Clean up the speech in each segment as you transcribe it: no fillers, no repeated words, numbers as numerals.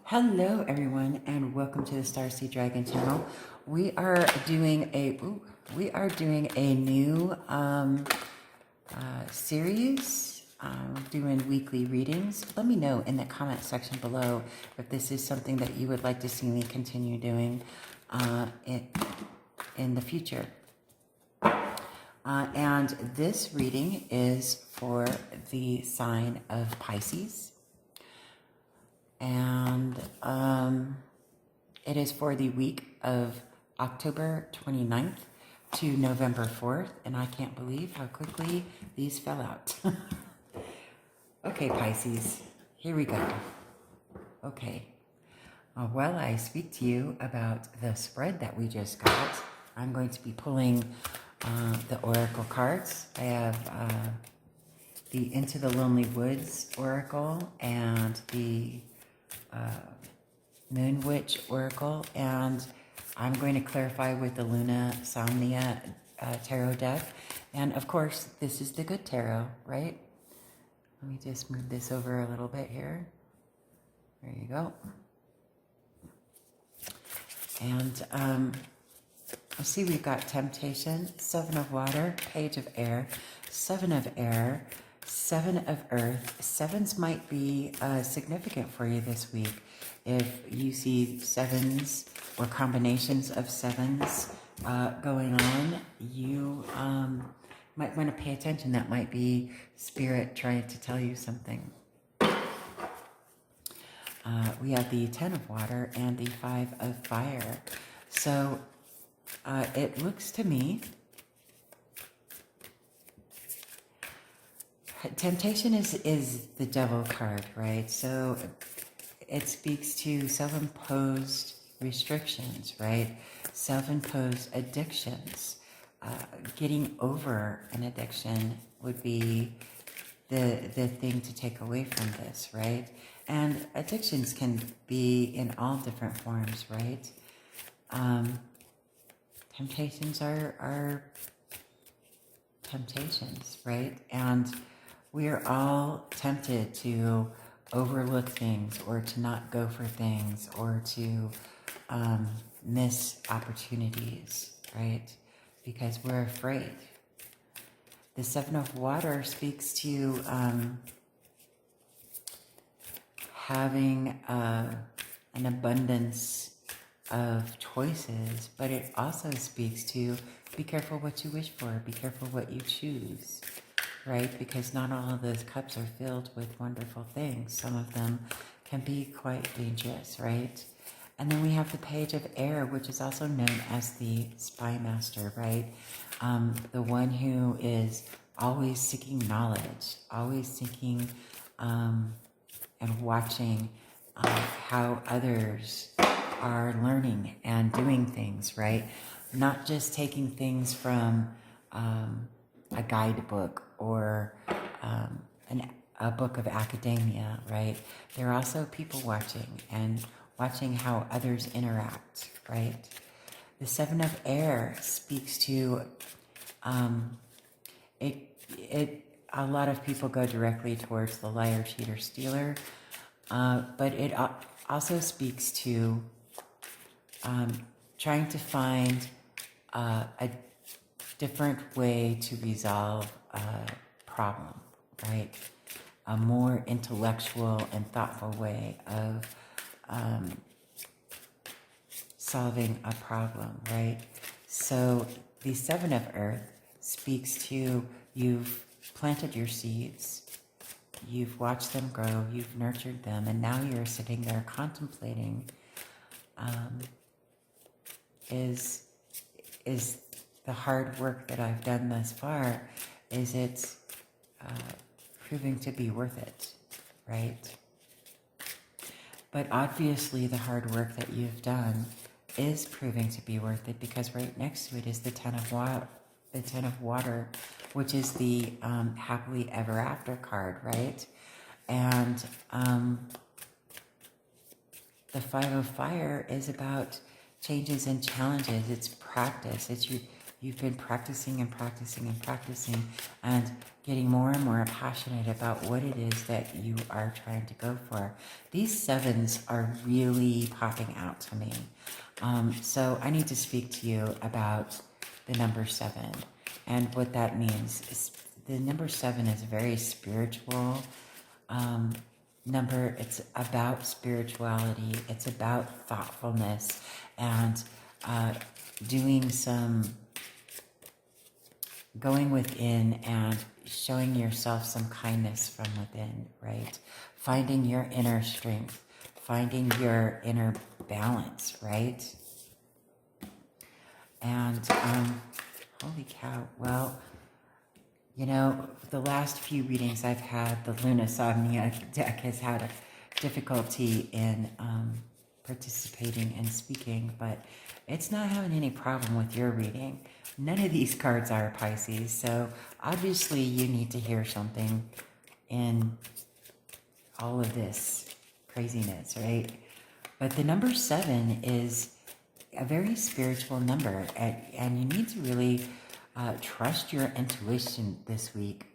Hello, everyone, and welcome to the Starseed Dragon channel. We are doing a new series. Doing weekly readings. Let me know in the comment section below if this is something that you would like to see me continue doing in the future. And this reading is for the sign of Pisces. And it is for the week of October 29th to November 4th. And I can't believe how quickly these fell out. Okay, Pisces, here we go. Okay. While I speak to you about the spread that we just got, I'm going to be pulling the oracle cards. I have the Into the Lonely Woods oracle and the Moon Witch oracle, and I'm going to clarify with the Luna Somnia tarot deck. And of course, this is the good tarot, right? Let me just move this over a little bit here. There you go. And let's see, we've got Temptation, Seven of Water, Page of Air, Seven of Air, Seven of Earth. Sevens might be significant for you this week. If you see sevens or combinations of sevens going on, you might want to pay attention. That might be Spirit trying to tell you something. We have the Ten of Water and the Five of Fire. So it looks to me, temptation is the devil card, right? So it speaks to self-imposed restrictions, right? Self-imposed addictions. Getting over an addiction would be the thing to take away from this, right? And addictions can be in all different forms, right? Temptations are temptations, right? And we are all tempted to overlook things or to not go for things or to miss opportunities, right? Because we're afraid. The Seven of Water speaks to having an abundance of choices, but it also speaks to be careful what you wish for, be careful what you choose, right? Because not all of those cups are filled with wonderful things. Some of them can be quite dangerous, right? And then we have the Page of Air, which is also known as the Spy Master, right? The one who is always seeking knowledge, always seeking and watching how others are learning and doing things, right? Not just taking things from a guidebook or a book of academia, right? There are also people watching and watching how others interact, right? The Seven of Air speaks to a lot of people go directly towards the liar, cheater, stealer, but it also speaks to trying to find a different way to resolve a problem, right? A more intellectual and thoughtful way of solving a problem, right? So the Seven of Earth speaks to you've planted your seeds, you've watched them grow, you've nurtured them, and now you're sitting there contemplating, is the hard work that I've done thus far, is it proving to be worth it, right? But obviously the hard work that you've done is proving to be worth it, because right next to it is the Ten of Water, which is the happily ever after card, right? And the Five of Fire is about changes and challenges. It's practice. It's You've been practicing and practicing and practicing and getting more and more passionate about what it is that you are trying to go for. These sevens are really popping out to me. So I need to speak to you about the number 7 and what that means. The number 7 is a very spiritual number. It's about spirituality. It's about thoughtfulness and doing some going within and showing yourself some kindness from within, right? Finding your inner strength, finding your inner balance, right? And holy cow, well, you know, the last few readings I've had, the Lunasomnia deck has had a difficulty in participating and speaking, but it's not having any problem with your reading. None of these cards are Pisces, so obviously you need to hear something in all of this craziness, right? But the number 7 is a very spiritual number, and you need to really trust your intuition this week.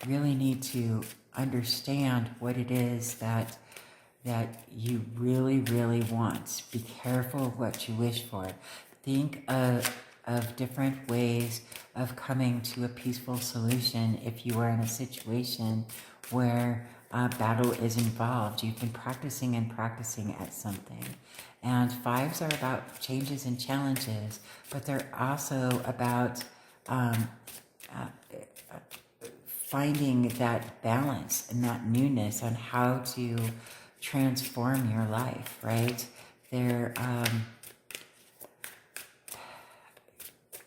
Really need to understand what it is that you really, really want. Be careful of what you wish for. Think of different ways of coming to a peaceful solution if you are in a situation where battle is involved. You've been practicing and practicing at something. And 5s are about changes and challenges, but they're also about finding that balance and that newness on how to transform your life, right? They're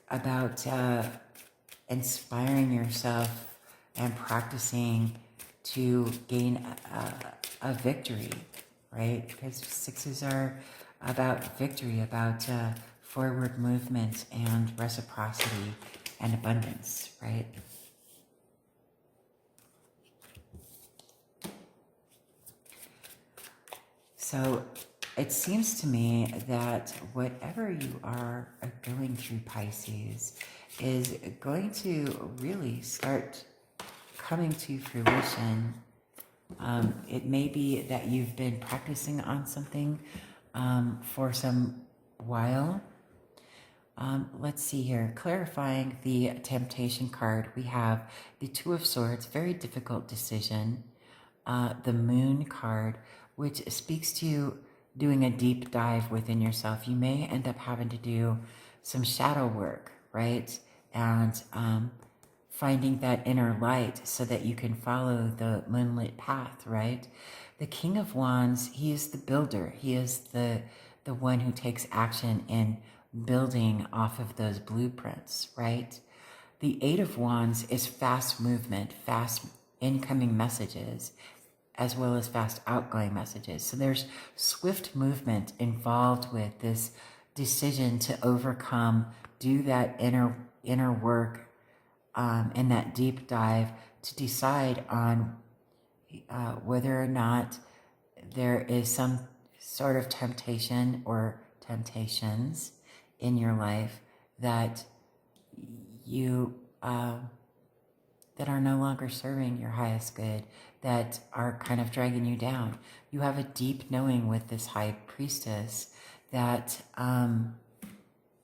about inspiring yourself and practicing to gain a victory, right? Because 6s are about victory, about forward movement and reciprocity and abundance, right? So it seems to me that whatever you are going through, Pisces, is going to really start coming to fruition. It may be that you've been practicing on something for some while. Let's see here. Clarifying the temptation card, we have the 2 of Swords, very difficult decision. The Moon card, which speaks to doing a deep dive within yourself. You may end up having to do some shadow work, right? And finding that inner light so that you can follow the moonlit path, right? The King of Wands, he is the builder. He is the one who takes action in building off of those blueprints, right? The 8 of Wands is fast movement, fast incoming messages, as well as fast outgoing messages. So there's swift movement involved with this decision to overcome, do that inner work and that deep dive to decide on whether or not there is some sort of temptation or temptations in your life that you that are no longer serving your highest good, that are kind of dragging you down. You have a deep knowing with this High Priestess that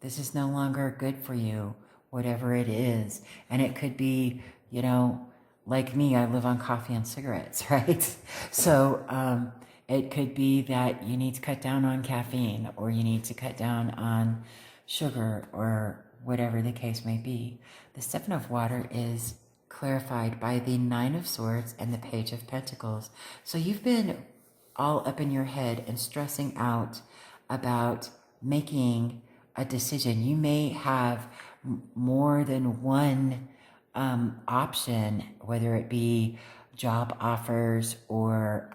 this is no longer good for you, whatever it is. And it could be, you know, like me, I live on coffee and cigarettes, right? So it could be that you need to cut down on caffeine, or you need to cut down on sugar, or whatever the case may be. The 7 of Water is clarified by the 9 of Swords and the Page of Pentacles. So you've been all up in your head and stressing out about making a decision. You may have more than one option, whether it be job offers or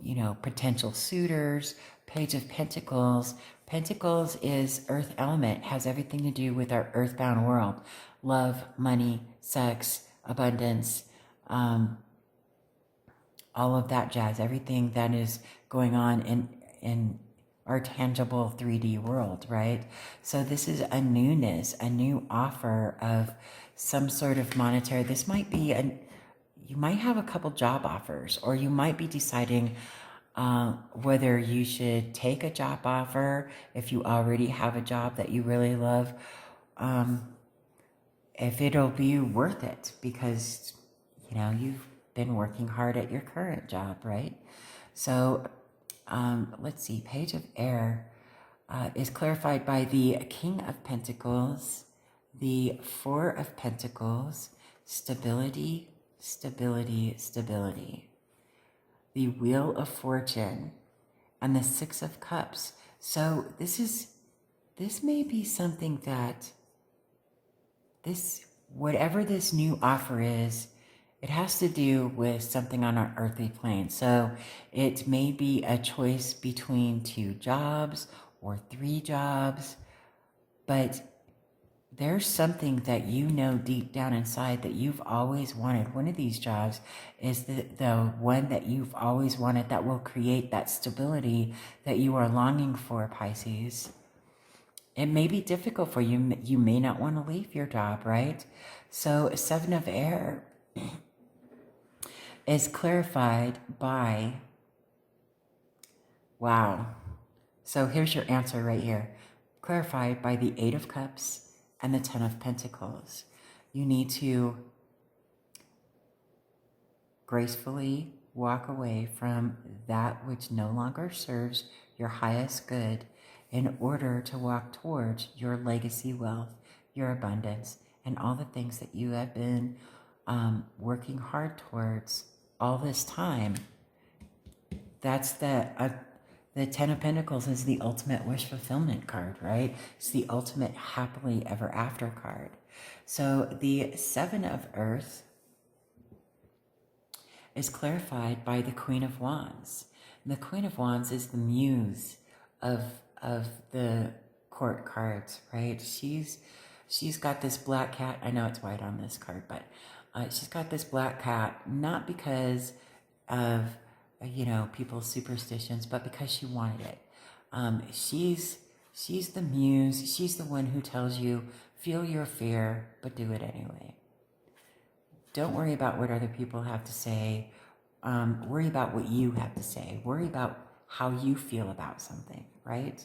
you know, potential suitors. Page of Pentacles. Pentacles is earth element, has everything to do with our earthbound world. Love, money, sex, abundance, all of that jazz, everything that is going on in our tangible 3D world, right? So this is a newness, a new offer of some sort of monetary. This might be you might have a couple job offers, or you might be deciding whether you should take a job offer if you already have a job that you really love, if it'll be worth it, because you've been working hard at your current job, right? So let's see, Page of Air is clarified by the King of Pentacles, the Four of Pentacles, stability, stability, stability, the Wheel of Fortune, and the Six of Cups. So this may be something that whatever this new offer is, it has to do with something on our earthly plane. So it may be a choice between 2 jobs or 3 jobs, but there's something that deep down inside that you've always wanted. One of these jobs is the one that you've always wanted, that will create that stability that you are longing for, Pisces. It may be difficult for you. You may not want to leave your job, right? So 7 of Air is clarified by, wow. So here's your answer right here. Clarified by the 8 of Cups and the 10 of Pentacles. You need to gracefully walk away from that which no longer serves your highest good in order to walk towards your legacy wealth, your abundance, and all the things that you have been working hard towards all this time. That's the 10 of Pentacles is the ultimate wish fulfillment card, right? It's the ultimate happily ever after card. So the 7 of Earth is clarified by the Queen of Wands. And the Queen of Wands is the muse of the court cards, right? She's got this black cat. I know it's white on this card, but she's got this black cat, not because of people's superstitions, but because she wanted it. She's the muse. She's the one who tells you, feel your fear, but do it anyway. Don't worry about what other people have to say. Worry about what you have to say. Worry about how you feel about something, right?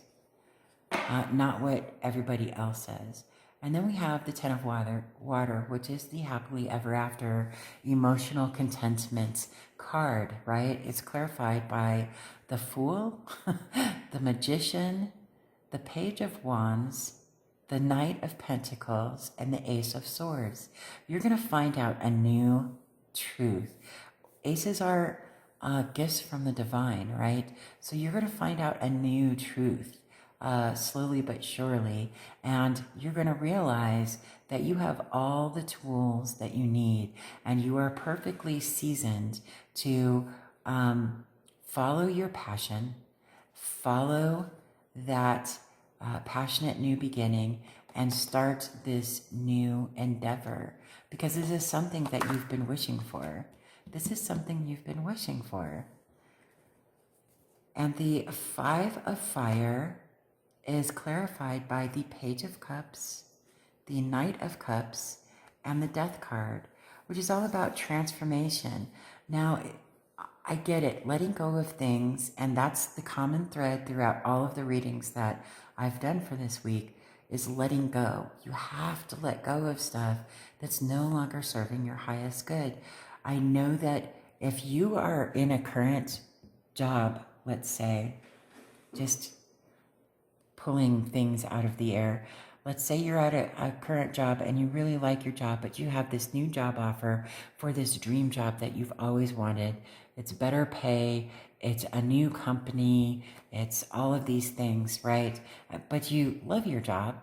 Not what everybody else says. And then we have the 10 of water, which is the happily ever after emotional contentment card, right? It's clarified by the Fool, the Magician, the Page of Wands, the Knight of Pentacles, and the Ace of Swords. You're going to find out a new truth. Aces are gifts from the divine, right? So you're going to find out a new truth. Slowly but surely, and you're going to realize that you have all the tools that you need, and you are perfectly seasoned to follow your passion, follow that passionate new beginning, and start this new endeavor, because this is something that you've been wishing for. This is something you've been wishing for. And the 5 of Fire is clarified by the Page of Cups, the Knight of Cups, and the Death card, which is all about transformation. Now, I get it, letting go of things, and that's the common thread throughout all of the readings that I've done for this week, is letting go. You have to let go of stuff that's no longer serving your highest good. I know that if you are in a current job, let's say, just pulling things out of the air. Let's say you're at a current job and you really like your job, but you have this new job offer for this dream job that you've always wanted. It's better pay, it's a new company, it's all of these things, right? But you love your job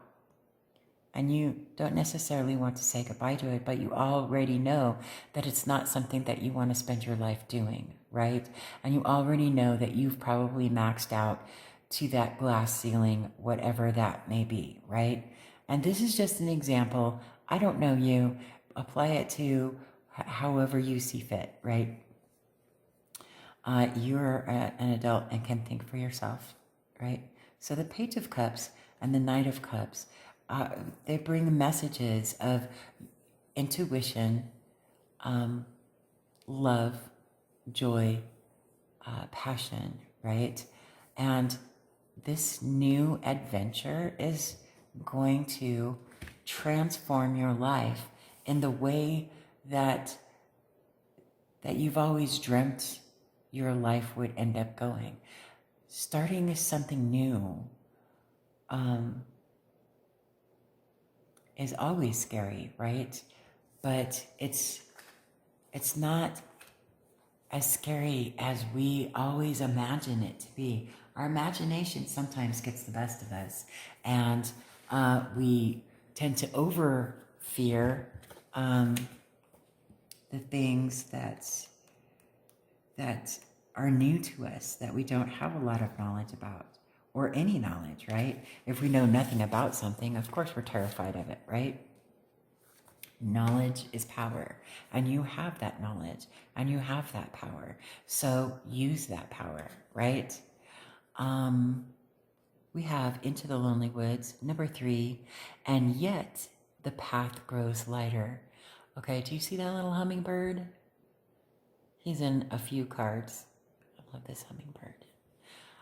and you don't necessarily want to say goodbye to it, but you already know that it's not something that you want to spend your life doing, right? And you already know that you've probably maxed out to that glass ceiling, whatever that may be, right? And this is just an example. I don't know you. Apply it to however you see fit, right? You're an adult and can think for yourself. right? So the Page of Cups and the Knight of Cups, they bring messages of intuition, love, joy, passion, right? And this new adventure is going to transform your life in the way that you've always dreamt your life would end up going. Starting something new is always scary, right? But it's not as scary as we always imagine it to be. Our imagination sometimes gets the best of us, and we tend to over fear the things that are new to us, that we don't have a lot of knowledge about, or any knowledge, right? If we know nothing about something, of course we're terrified of it, right? Knowledge is power, and you have that knowledge, and you have that power. So use that power, right? We have Into the Lonely Woods, number 3, and yet the path grows lighter. Okay, do you see that little hummingbird? He's in a few cards. I love this hummingbird.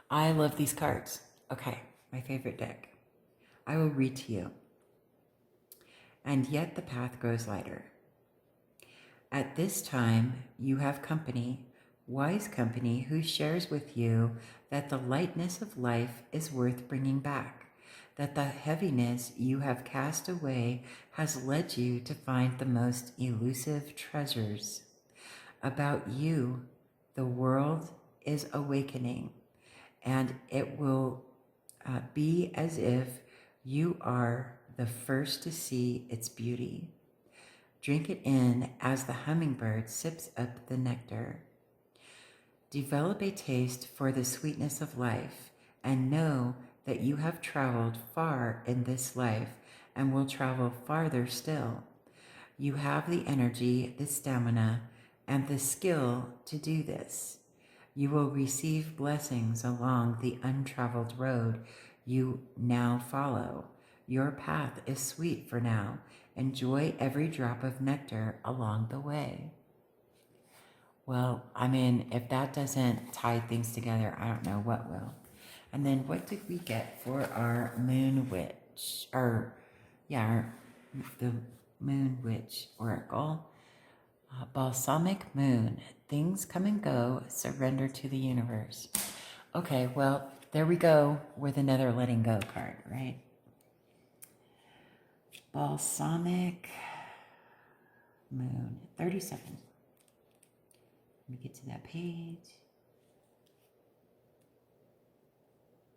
I love these cards. Okay, my favorite deck. I will read to you. And yet the path grows lighter. At this time, you have company, wise company, who shares with you that the lightness of life is worth bringing back, that the heaviness you have cast away has led you to find the most elusive treasures. About you, the world is awakening, and it will be as if you are the first to see its beauty. Drink it in as the hummingbird sips up the nectar. Develop a taste for the sweetness of life, and know that you have traveled far in this life and will travel farther still. You have the energy, the stamina, and the skill to do this. You will receive blessings along the untraveled road you now follow. Your path is sweet for now. Enjoy every drop of nectar along the way. Well, I mean, if that doesn't tie things together, I don't know what will. And then what did we get for our Moon Witch? The Moon Witch Oracle. Balsamic Moon. Things come and go. Surrender to the universe. Okay, well, there we go with another letting go card, right? Balsamic Moon. 37. Let me get to that page.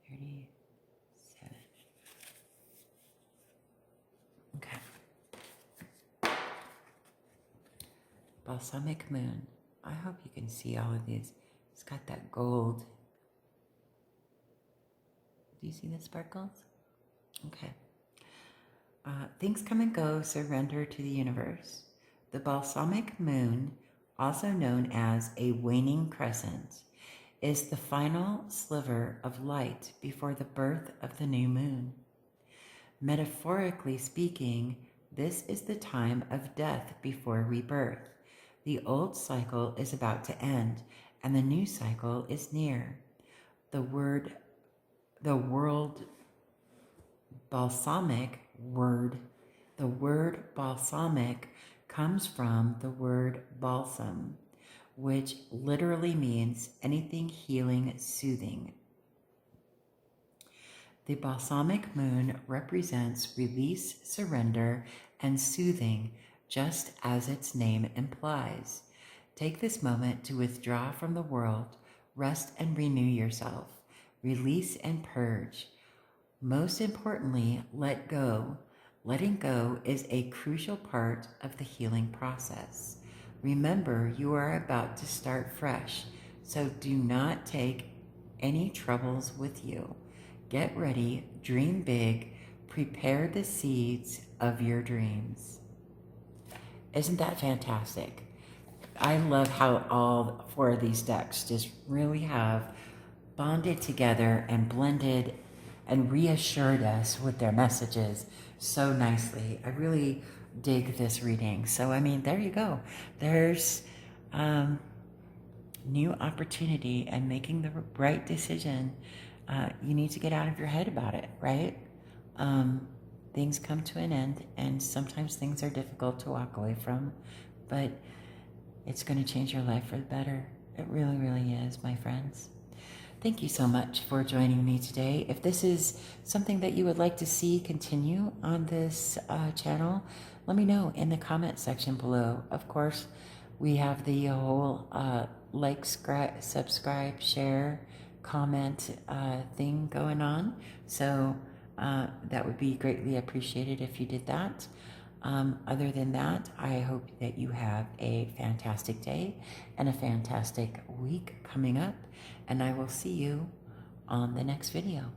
37. Okay. Balsamic Moon. I hope you can see all of these. It's got that gold. Do you see the sparkles? Okay. Things come and go, surrender to the universe. The balsamic moon, also known as a waning crescent, is the final sliver of light before the birth of the new moon. Metaphorically speaking, this is the time of death before rebirth. The old cycle is about to end, and the new cycle is near. The word balsamic comes from the word balsam, which literally means anything healing, soothing. The balsamic moon represents release, surrender, and soothing, just as its name implies. Take this moment to withdraw from the world, rest and renew yourself, release and purge. Most importantly, let go. Letting go is a crucial part of the healing process. Remember, you are about to start fresh, so do not take any troubles with you. Get ready, dream big, prepare the seeds of your dreams. Isn't that fantastic? I love how all 4 of these decks just really have bonded together and blended and reassured us with their messages so nicely. I really dig this reading. So, I mean, there you go. There's new opportunity and making the right decision. You need to get out of your head about it, right? Things come to an end, and sometimes things are difficult to walk away from, but it's going to change your life for the better. It really, really is, my friends. Thank you so much for joining me today. If this is something that you would like to see continue on this channel, let me know in the comment section below. Of course, we have the whole like, subscribe, share, comment thing going on. So that would be greatly appreciated if you did that. Other than that, I hope that you have a fantastic day and a fantastic week coming up, and I will see you on the next video.